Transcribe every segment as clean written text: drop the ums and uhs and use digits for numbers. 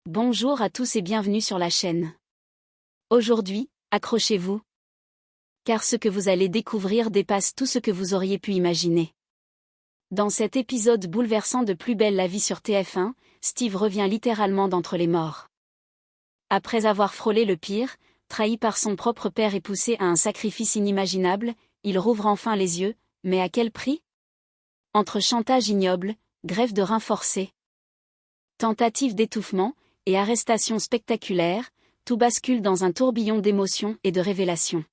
Bonjour à tous et bienvenue sur la chaîne. Aujourd'hui, accrochez-vous, car ce que vous allez découvrir dépasse tout ce que vous auriez pu imaginer. Dans cet épisode bouleversant de Plus belle la vie sur TF1, Steve revient littéralement d'entre les morts. Après avoir frôlé le pire, trahi par son propre père et poussé à un sacrifice inimaginable, il rouvre enfin les yeux, mais à quel prix? Entre chantage ignoble, grève de reins forcée, tentative d'étouffement, et arrestation spectaculaire, tout bascule dans un tourbillon d'émotions et de révélations.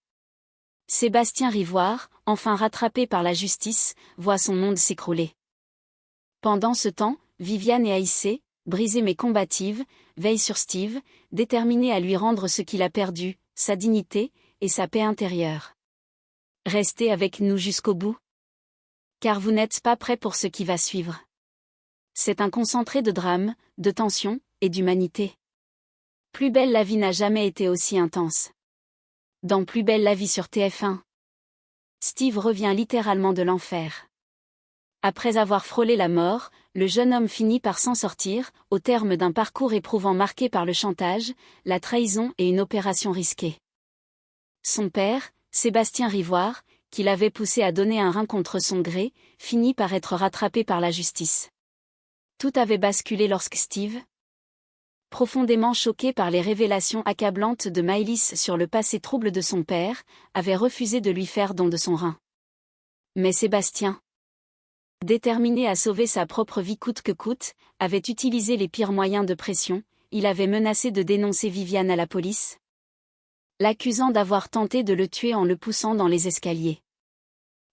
Sébastien Rivoire, enfin rattrapé par la justice, voit son monde s'écrouler. Pendant ce temps, Viviane et Aïssé, brisées mais combatives, veillent sur Steve, déterminées à lui rendre ce qu'il a perdu, sa dignité et sa paix intérieure. Restez avec nous jusqu'au bout, car vous n'êtes pas prêts pour ce qui va suivre. C'est un concentré de drame, de tension et d'humanité. Plus belle la vie n'a jamais été aussi intense. Dans Plus belle la vie sur TF1, Steve revient littéralement de l'enfer. Après avoir frôlé la mort, le jeune homme finit par s'en sortir, au terme d'un parcours éprouvant marqué par le chantage, la trahison et une opération risquée. Son père, Sébastien Rivoire, qui l'avait poussé à donner un rein contre son gré, finit par être rattrapé par la justice. Tout avait basculé lorsque Steve, profondément choqué par les révélations accablantes de Maëlys sur le passé trouble de son père, avait refusé de lui faire don de son rein. Mais Sébastien, déterminé à sauver sa propre vie coûte que coûte, avait utilisé les pires moyens de pression, il avait menacé de dénoncer Viviane à la police, l'accusant d'avoir tenté de le tuer en le poussant dans les escaliers.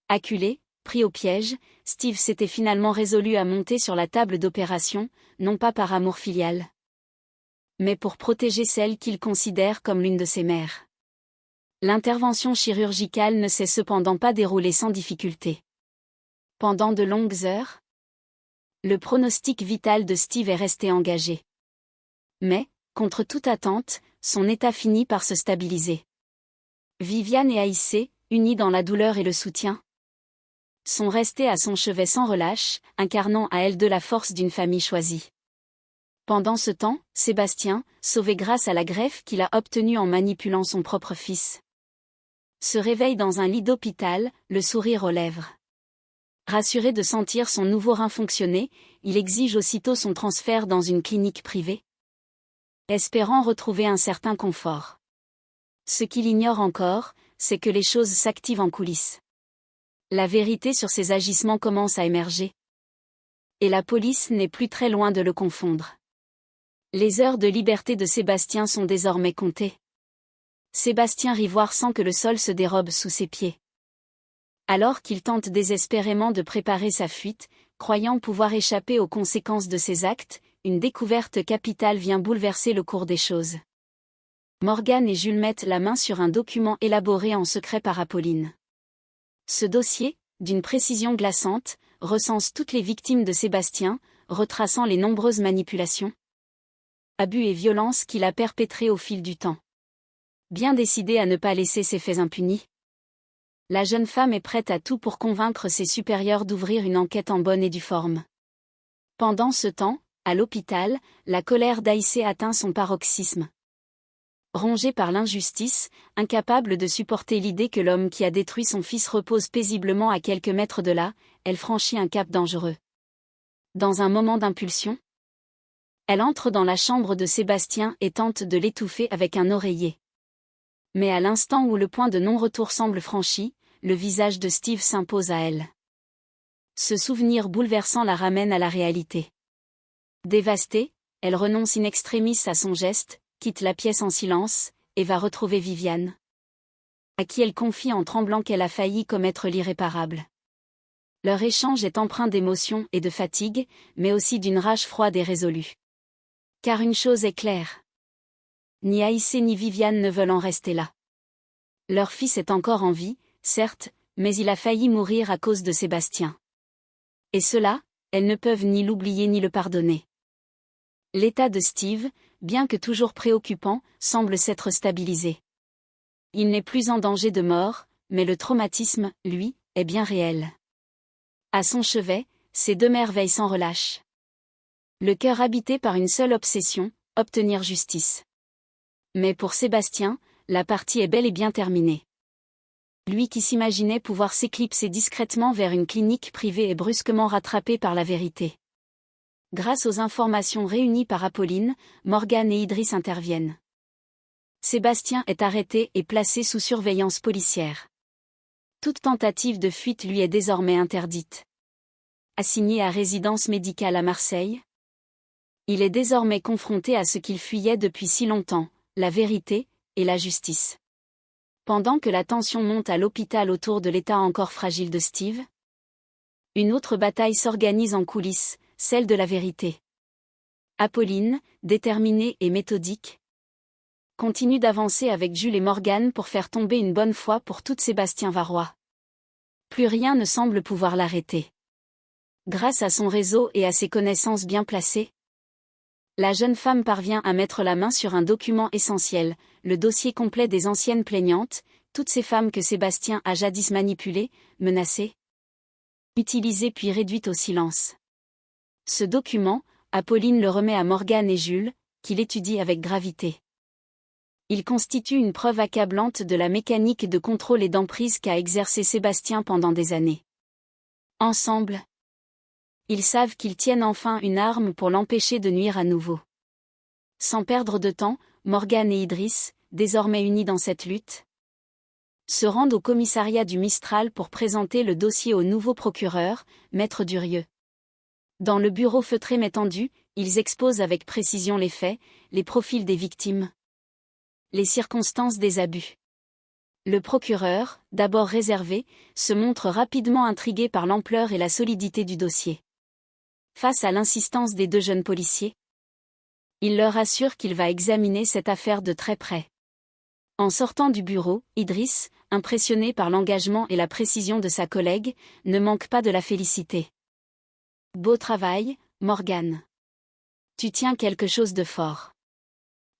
Acculé, pris au piège, Steve s'était finalement résolu à monter sur la table d'opération, non pas par amour filial, mais pour protéger celle qu'il considère comme l'une de ses mères. L'intervention chirurgicale ne s'est cependant pas déroulée sans difficulté. Pendant de longues heures, le pronostic vital de Steve est resté engagé. Mais, contre toute attente, son état finit par se stabiliser. Viviane et Aïssé, unies dans la douleur et le soutien, sont restées à son chevet sans relâche, incarnant à elles deux la force d'une famille choisie. Pendant ce temps, Sébastien, sauvé grâce à la greffe qu'il a obtenue en manipulant son propre fils, se réveille dans un lit d'hôpital, le sourire aux lèvres. Rassuré de sentir son nouveau rein fonctionner, il exige aussitôt son transfert dans une clinique privée, espérant retrouver un certain confort. Ce qu'il ignore encore, c'est que les choses s'activent en coulisses. La vérité sur ses agissements commence à émerger. Et la police n'est plus très loin de le confondre. Les heures de liberté de Sébastien sont désormais comptées. Sébastien Rivoire sent que le sol se dérobe sous ses pieds. Alors qu'il tente désespérément de préparer sa fuite, croyant pouvoir échapper aux conséquences de ses actes, une découverte capitale vient bouleverser le cours des choses. Morgane et Jules mettent la main sur un document élaboré en secret par Apolline. Ce dossier, d'une précision glaçante, recense toutes les victimes de Sébastien, retraçant les nombreuses manipulations, abus et violences qu'il a perpétrés au fil du temps. Bien décidée à ne pas laisser ces faits impunis, la jeune femme est prête à tout pour convaincre ses supérieurs d'ouvrir une enquête en bonne et due forme. Pendant ce temps, à l'hôpital, la colère d'Aïssé atteint son paroxysme. Rongée par l'injustice, incapable de supporter l'idée que l'homme qui a détruit son fils repose paisiblement à quelques mètres de là, elle franchit un cap dangereux. Dans un moment d'impulsion, elle entre dans la chambre de Sébastien et tente de l'étouffer avec un oreiller. Mais à l'instant où le point de non-retour semble franchi, le visage de Steve s'impose à elle. Ce souvenir bouleversant la ramène à la réalité. Dévastée, elle renonce in extremis à son geste, quitte la pièce en silence, et va retrouver Viviane, à qui elle confie en tremblant qu'elle a failli commettre l'irréparable. Leur échange est empreint d'émotion et de fatigue, mais aussi d'une rage froide et résolue. Car une chose est claire. Ni Aïssé ni Viviane ne veulent en rester là. Leur fils est encore en vie, certes, mais il a failli mourir à cause de Sébastien. Et cela, elles ne peuvent ni l'oublier ni le pardonner. L'état de Steve, bien que toujours préoccupant, semble s'être stabilisé. Il n'est plus en danger de mort, mais le traumatisme, lui, est bien réel. À son chevet, ses deux merveilles sans relâche. Le cœur habité par une seule obsession, obtenir justice. Mais pour Sébastien, la partie est bel et bien terminée. Lui qui s'imaginait pouvoir s'éclipser discrètement vers une clinique privée est brusquement rattrapé par la vérité. Grâce aux informations réunies par Apolline, Morgane et Idriss interviennent. Sébastien est arrêté et placé sous surveillance policière. Toute tentative de fuite lui est désormais interdite. Assigné à résidence médicale à Marseille, il est désormais confronté à ce qu'il fuyait depuis si longtemps, la vérité et la justice. Pendant que la tension monte à l'hôpital autour de l'état encore fragile de Steve, une autre bataille s'organise en coulisses, celle de la vérité. Apolline, déterminée et méthodique, continue d'avancer avec Jules et Morgane pour faire tomber une bonne fois pour toutes Sébastien Varrois. Plus rien ne semble pouvoir l'arrêter. Grâce à son réseau et à ses connaissances bien placées, la jeune femme parvient à mettre la main sur un document essentiel, le dossier complet des anciennes plaignantes, toutes ces femmes que Sébastien a jadis manipulées, menacées, utilisées puis réduites au silence. Ce document, Apolline le remet à Morgane et Jules, qui l'étudient avec gravité. Il constitue une preuve accablante de la mécanique de contrôle et d'emprise qu'a exercé Sébastien pendant des années. Ensemble, ils savent qu'ils tiennent enfin une arme pour l'empêcher de nuire à nouveau. Sans perdre de temps, Morgane et Idriss, désormais unis dans cette lutte, se rendent au commissariat du Mistral pour présenter le dossier au nouveau procureur, Maître Durieux. Dans le bureau feutré mais tendu, ils exposent avec précision les faits, les profils des victimes, les circonstances des abus. Le procureur, d'abord réservé, se montre rapidement intrigué par l'ampleur et la solidité du dossier. Face à l'insistance des deux jeunes policiers, il leur assure qu'il va examiner cette affaire de très près. En sortant du bureau, Idriss, impressionné par l'engagement et la précision de sa collègue, ne manque pas de la féliciter. Beau travail, Morgane. Tu tiens quelque chose de fort.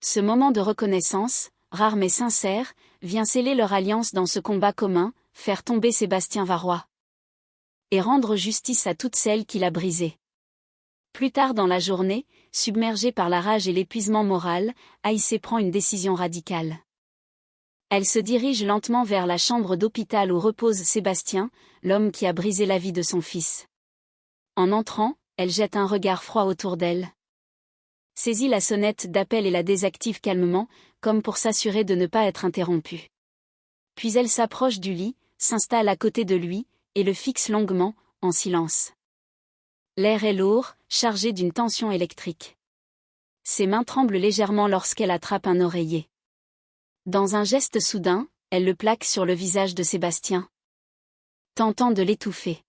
Ce moment de reconnaissance, rare mais sincère, vient sceller leur alliance dans ce combat commun, faire tomber Sébastien Varrois. Et rendre justice à toutes celles qu'il a brisées. Plus tard dans la journée, submergée par la rage et l'épuisement moral, Aïssé prend une décision radicale. Elle se dirige lentement vers la chambre d'hôpital où repose Sébastien, l'homme qui a brisé la vie de son fils. En entrant, elle jette un regard froid autour d'elle. Saisit la sonnette d'appel et la désactive calmement, comme pour s'assurer de ne pas être interrompue. Puis elle s'approche du lit, s'installe à côté de lui, et le fixe longuement, en silence. L'air est lourd, chargé d'une tension électrique. Ses mains tremblent légèrement lorsqu'elle attrape un oreiller. Dans un geste soudain, elle le plaque sur le visage de Sébastien, tentant de l'étouffer.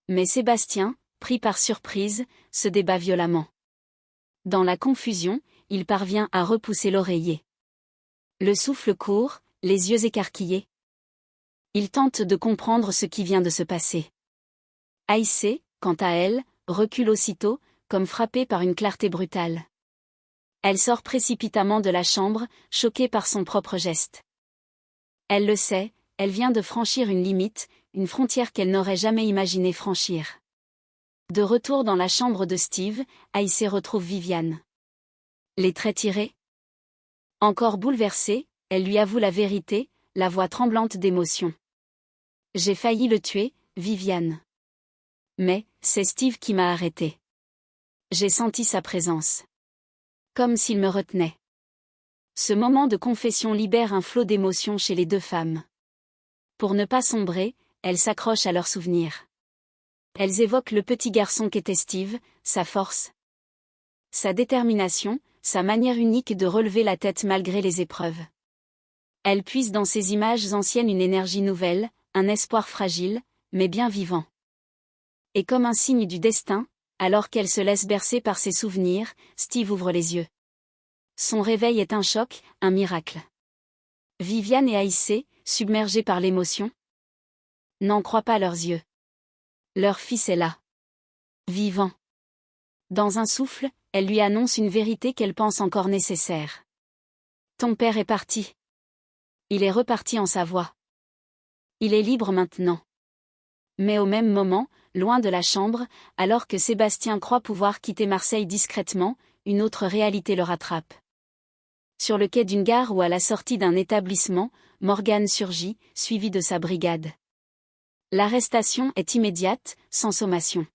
Mais Sébastien, pris par surprise, se débat violemment. Dans la confusion, il parvient à repousser l'oreiller. Le souffle court, les yeux écarquillés. Il tente de comprendre ce qui vient de se passer. Aïssé, quant à elle, recule aussitôt, comme frappée par une clarté brutale. Elle sort précipitamment de la chambre, choquée par son propre geste. Elle le sait, elle vient de franchir une limite, une frontière qu'elle n'aurait jamais imaginé franchir. De retour dans la chambre de Steve, Aïssé retrouve Viviane. Les traits tirés. Encore bouleversée, elle lui avoue la vérité, la voix tremblante d'émotion. J'ai failli le tuer, Viviane. Mais, c'est Steve qui m'a arrêté. J'ai senti sa présence. Comme s'il me retenait. Ce moment de confession libère un flot d'émotions chez les deux femmes. Pour ne pas sombrer, elles s'accrochent à leurs souvenirs. Elles évoquent le petit garçon qu'était Steve, sa force, sa détermination, sa manière unique de relever la tête malgré les épreuves. Elles puisent dans ces images anciennes une énergie nouvelle, un espoir fragile, mais bien vivant. Et comme un signe du destin, alors qu'elle se laisse bercer par ses souvenirs, Steve ouvre les yeux. Son réveil est un choc, un miracle. Viviane et Aïssé, submergées par l'émotion, n'en croient pas leurs yeux. Leur fils est là. Vivant. Dans un souffle, elle lui annonce une vérité qu'elle pense encore nécessaire. Ton père est parti. Il est reparti en Savoie. Il est libre maintenant. Mais au même moment, loin de la chambre, alors que Sébastien croit pouvoir quitter Marseille discrètement, une autre réalité le rattrape. Sur le quai d'une gare ou à la sortie d'un établissement, Morgan surgit, suivi de sa brigade. L'arrestation est immédiate, sans sommation.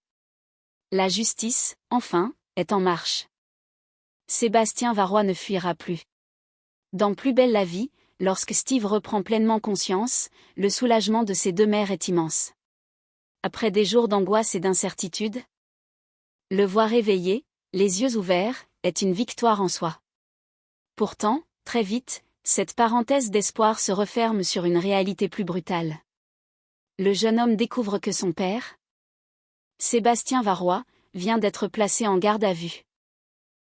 La justice, enfin, est en marche. Sébastien Varrois ne fuira plus. Dans Plus belle la vie, lorsque Steve reprend pleinement conscience, le soulagement de ses deux mères est immense. Après des jours d'angoisse et d'incertitude, le voir éveillé, les yeux ouverts, est une victoire en soi. Pourtant, très vite, cette parenthèse d'espoir se referme sur une réalité plus brutale. Le jeune homme découvre que son père, Sébastien Varrois, vient d'être placé en garde à vue.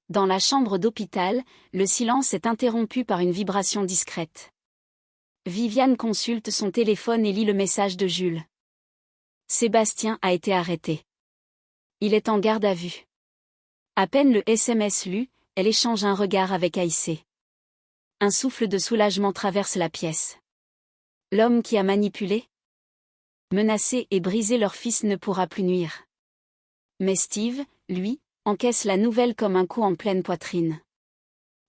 Dans la chambre d'hôpital, le silence est interrompu par une vibration discrète. Viviane consulte son téléphone et lit le message de Jules. Sébastien a été arrêté. Il est en garde à vue. À peine le SMS lu, elle échange un regard avec Aïssé. Un souffle de soulagement traverse la pièce. L'homme qui a manipulé, menacé et brisé leur fils ne pourra plus nuire. Mais Steve, lui, encaisse la nouvelle comme un coup en pleine poitrine.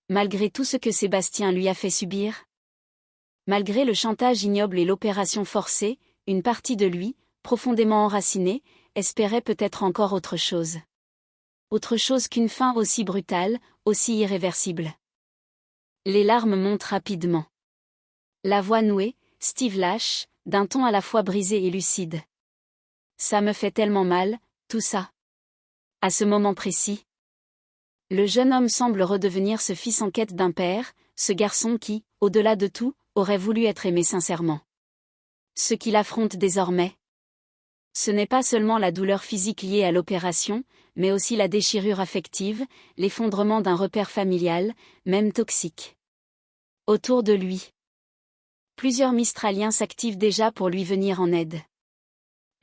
Malgré tout ce que Sébastien lui a fait subir, malgré le chantage ignoble et l'opération forcée, une partie de lui, profondément enracinée, espérait peut-être encore autre chose. Autre chose qu'une fin aussi brutale, aussi irréversible. Les larmes montent rapidement. La voix nouée, Steve lâche, d'un ton à la fois brisé et lucide. Ça me fait tellement mal, tout ça. À ce moment précis, le jeune homme semble redevenir ce fils en quête d'un père, ce garçon qui, au-delà de tout, aurait voulu être aimé sincèrement. Ce qu'il affronte désormais, ce n'est pas seulement la douleur physique liée à l'opération, mais aussi la déchirure affective, l'effondrement d'un repère familial, même toxique. Autour de lui, plusieurs Mistraliens s'activent déjà pour lui venir en aide.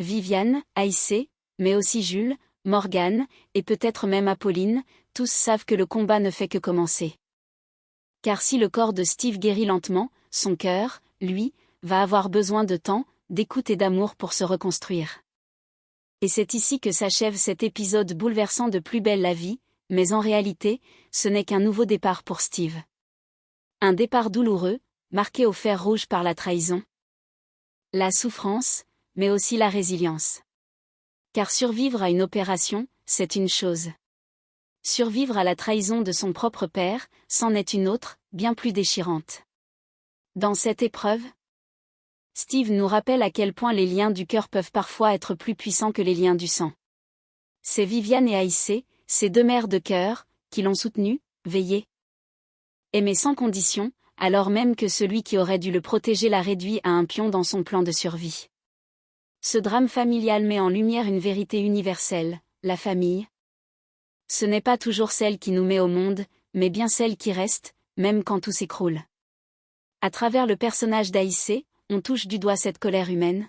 Viviane, Aïssé, mais aussi Jules, Morgan, et peut-être même Apolline, tous savent que le combat ne fait que commencer. Car si le corps de Steve guérit lentement, son cœur, lui, va avoir besoin de temps, d'écoute et d'amour pour se reconstruire. Et c'est ici que s'achève cet épisode bouleversant de Plus belle la vie, mais en réalité, ce n'est qu'un nouveau départ pour Steve. Un départ douloureux, marqué au fer rouge par la trahison, la souffrance, mais aussi la résilience. Car survivre à une opération, c'est une chose. Survivre à la trahison de son propre père, c'en est une autre, bien plus déchirante. Dans cette épreuve, Steve nous rappelle à quel point les liens du cœur peuvent parfois être plus puissants que les liens du sang. C'est Viviane et Aïssé, ces deux mères de cœur, qui l'ont soutenu, veillé, aimé sans condition, alors même que celui qui aurait dû le protéger l'a réduit à un pion dans son plan de survie. Ce drame familial met en lumière une vérité universelle, la famille. Ce n'est pas toujours celle qui nous met au monde, mais bien celle qui reste, même quand tout s'écroule. À travers le personnage d'Aïssé, on touche du doigt cette colère humaine,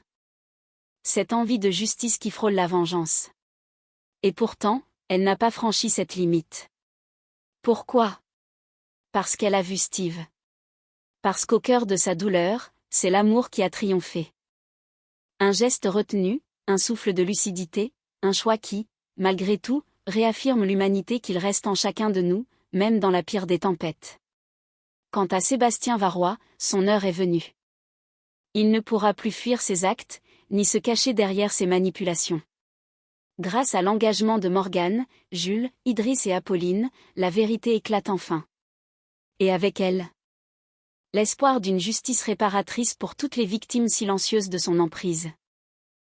cette envie de justice qui frôle la vengeance. Et pourtant, elle n'a pas franchi cette limite. Pourquoi ? Parce qu'elle a vu Steve. Parce qu'au cœur de sa douleur, c'est l'amour qui a triomphé. Un geste retenu, un souffle de lucidité, un choix qui, malgré tout, réaffirme l'humanité qu'il reste en chacun de nous, même dans la pire des tempêtes. Quant à Sébastien Varrois, son heure est venue. Il ne pourra plus fuir ses actes, ni se cacher derrière ses manipulations. Grâce à l'engagement de Morgan, Jules, Idriss et Apolline, la vérité éclate enfin. Et avec elle, l'espoir d'une justice réparatrice pour toutes les victimes silencieuses de son emprise.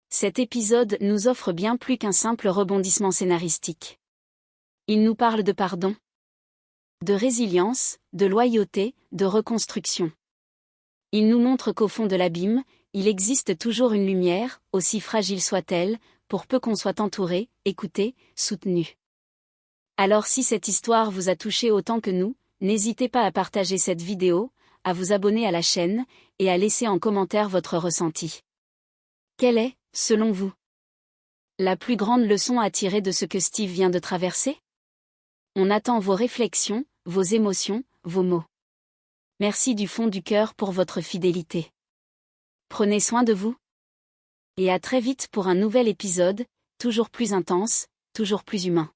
Cet épisode nous offre bien plus qu'un simple rebondissement scénaristique. Il nous parle de pardon, de résilience, de loyauté, de reconstruction. Il nous montre qu'au fond de l'abîme, il existe toujours une lumière, aussi fragile soit-elle, pour peu qu'on soit entouré, écouté, soutenu. Alors si cette histoire vous a touché autant que nous, n'hésitez pas à partager cette vidéo, à vous abonner à la chaîne, et à laisser en commentaire votre ressenti. Quelle est, selon vous, la plus grande leçon à tirer de ce que Steve vient de traverser ? On attend vos réflexions, vos émotions, vos mots. Merci du fond du cœur pour votre fidélité. Prenez soin de vous. Et à très vite pour un nouvel épisode, toujours plus intense, toujours plus humain.